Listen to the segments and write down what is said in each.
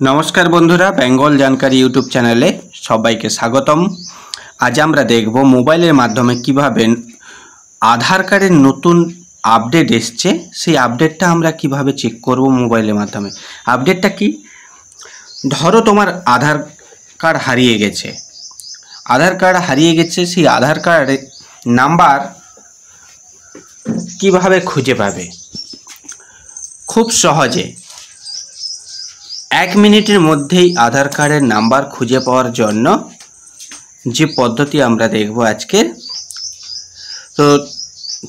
नमस्कार बंधुरा बेंगल जानकारी यूट्यूब चैनले सबाइके स्वागतम। आज आमरा देखब मोबाइलेर माध्यमे किभाबे आधार कार्डेर नतून आपडेट एसेছে সেই আপডেটটা আমরা কিভাবে চেক করব মোবাইলের মাধ্যমে। আপডেটটা কি, ধরো তোমার আধার কার্ড হারিয়ে গেছে, সেই আধার কার্ডের নাম্বার কিভাবে খুঁজে পাবে? খুব সহজে 1 মিনিটের মধ্যেই আধার কার্ডের নাম্বার খুঁজে পাওয়ার জন্য যে পদ্ধতি আমরা দেখব আজকে, তো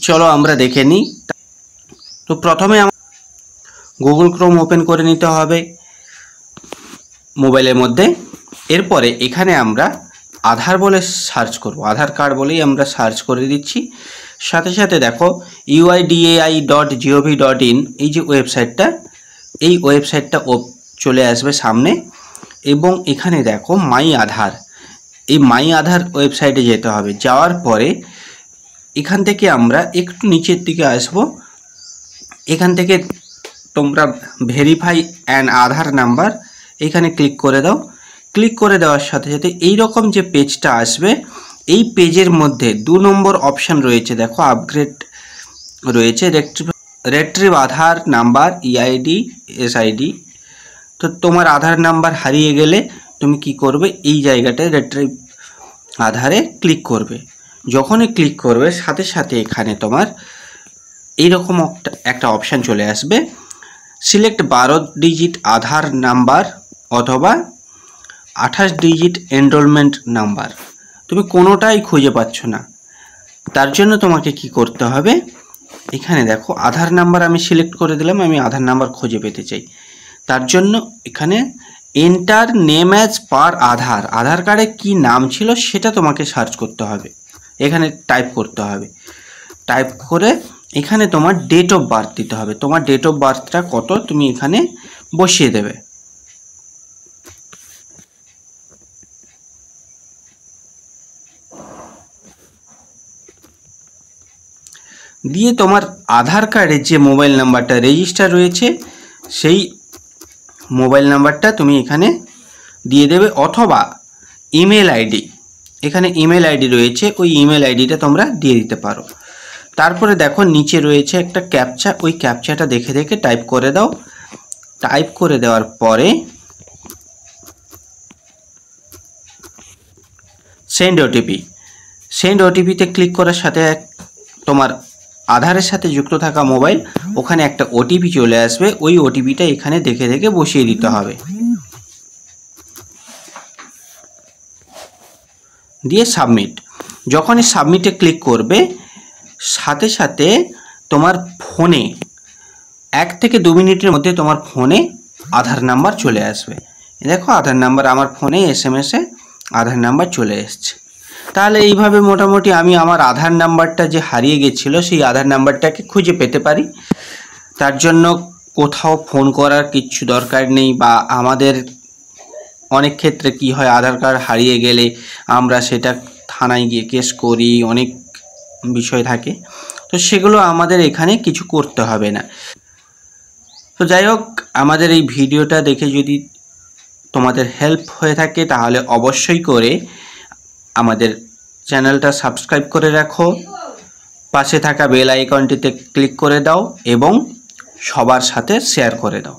চলো আমরা দেখে নিই। তো প্রথমে গুগল ক্রোম ওপেন করে নিতে হবে মোবাইলের মধ্যে। এরপরে এখানে আমরা আধার বলে সার্চ করব, আধার কার্ড বলেই আমরা সার্চ করে দিচ্ছি। সাথে সাথে দেখো uidai.gov.in এই যে ওয়েবসাইটটা, এই ওয়েবসাইটটা চলে আসবে সামনে এবং এখানে দেখো মাই আধার, এই মাই আধার ওয়েবসাইটে যেতে হবে। যাওয়ার পরে এখান থেকে আমরা একটু নিচের দিকে আসব, এখান থেকে তোমরা ভেরিফাই অ্যান আধার নাম্বার এখানে ক্লিক করে দাও। ক্লিক করে দেওয়ার সাথে সাথে এই রকম যে পেজটা আসবে, এই পেজের মধ্যে 2 নম্বর অপশান রয়েছে, দেখো আপগ্রেড রয়েছে, রেট্রিভ আধার নাম্বার ইআইডি এসআইডি। তো তোমার আধার নাম্বার হারিয়ে গেলে তুমি কি করবে, এই জায়গাটায় রেট্রিভ আধারে ক্লিক করবে। যখনই ক্লিক করবে সাথে সাথে এখানে তোমার এইরকম একটা অপশান চলে আসবে, সিলেক্ট 12 ডিজিট আধার নাম্বার অথবা 28 ডিজিট এনরোলমেন্ট নাম্বার। তুমি কোনোটাই খুঁজে পাচ্ছ না, তার জন্য তোমাকে কি করতে হবে, এখানে দেখো আধার নাম্বার আমি সিলেক্ট করে দিলাম, আমি আধার নাম্বার খুঁজে পেতে চাই। তার জন্য এখানে এন্টার নেম অ্যাজ পার আধার, আধার কার্ডে কি নাম ছিল সেটা তোমাকে সার্চ করতে হবে, এখানে টাইপ করতে হবে। টাইপ করে এখানে তোমার ডেট অফ বার্থ দিতে হবে, তোমার ডেট অফ বার্থটা কত তুমি এখানে বসিয়ে দেবে। দিয়ে তোমার আধার কার্ডের যে মোবাইল নাম্বারটা রেজিস্টার রয়েছে সেই মোবাইল নাম্বারটা তুমি এখানে দিয়ে দেবে, অথবা ইমেল আইডি, এখানে ইমেল আইডি রয়েছে, ওই ইমেল আইডিটা তোমরা দিয়ে দিতে পারো। তারপরে দেখো নিচে রয়েছে একটা ক্যাপচা, ওই ক্যাপচাটা দেখে দেখে টাইপ করে দাও। টাইপ করে দেওয়ার পরে সেন্ড ওটিপি, সেন্ড ওটিপিতে ক্লিক করার সাথে তোমার আধারের সাথে যুক্ত থাকা মোবাইল, ওখানে একটা ওটিপি চলে আসবে, ওই ওটিপিটা এখানে দেখে দেখে বসিয়ে দিতে হবে। দিয়ে সাবমিট, যখনই সাবমিটে ক্লিক করবে সাথে সাথে তোমার ফোনে 1 থেকে 2 মিনিটের মধ্যে তোমার ফোনে আধার নাম্বার চলে আসবে। দেখো আধার নাম্বার আমার ফোনে SMS-এ আধার নাম্বার চলে এসছে। তাহলে এইভাবে মোটামুটি আমি আমার আধার নাম্বারটা যে হারিয়ে গেছিলো সেই আধার নাম্বারটাকে খুঁজে পেতে পারি। তার জন্য কোথাও ফোন করার কিচ্ছু দরকার নেই, বা আমাদের অনেক ক্ষেত্রে কি হয়, আধার কার্ড হারিয়ে গেলে আমরা সেটা থানায় গিয়ে কেস করি, অনেক বিষয় থাকে, তো সেগুলো আমাদের এখানে কিছু করতে হবে না। তো যাই হোক, আমাদের এই ভিডিওটা দেখে যদি তোমাদের হেল্প হয়ে থাকে তাহলে অবশ্যই করে আমাদের চ্যানেলটা সাবস্ক্রাইব করে রাখো, পাশে থাকা বেল আইকনটিতে ক্লিক করে দাও এবং সবার সাথে শেয়ার করে দাও।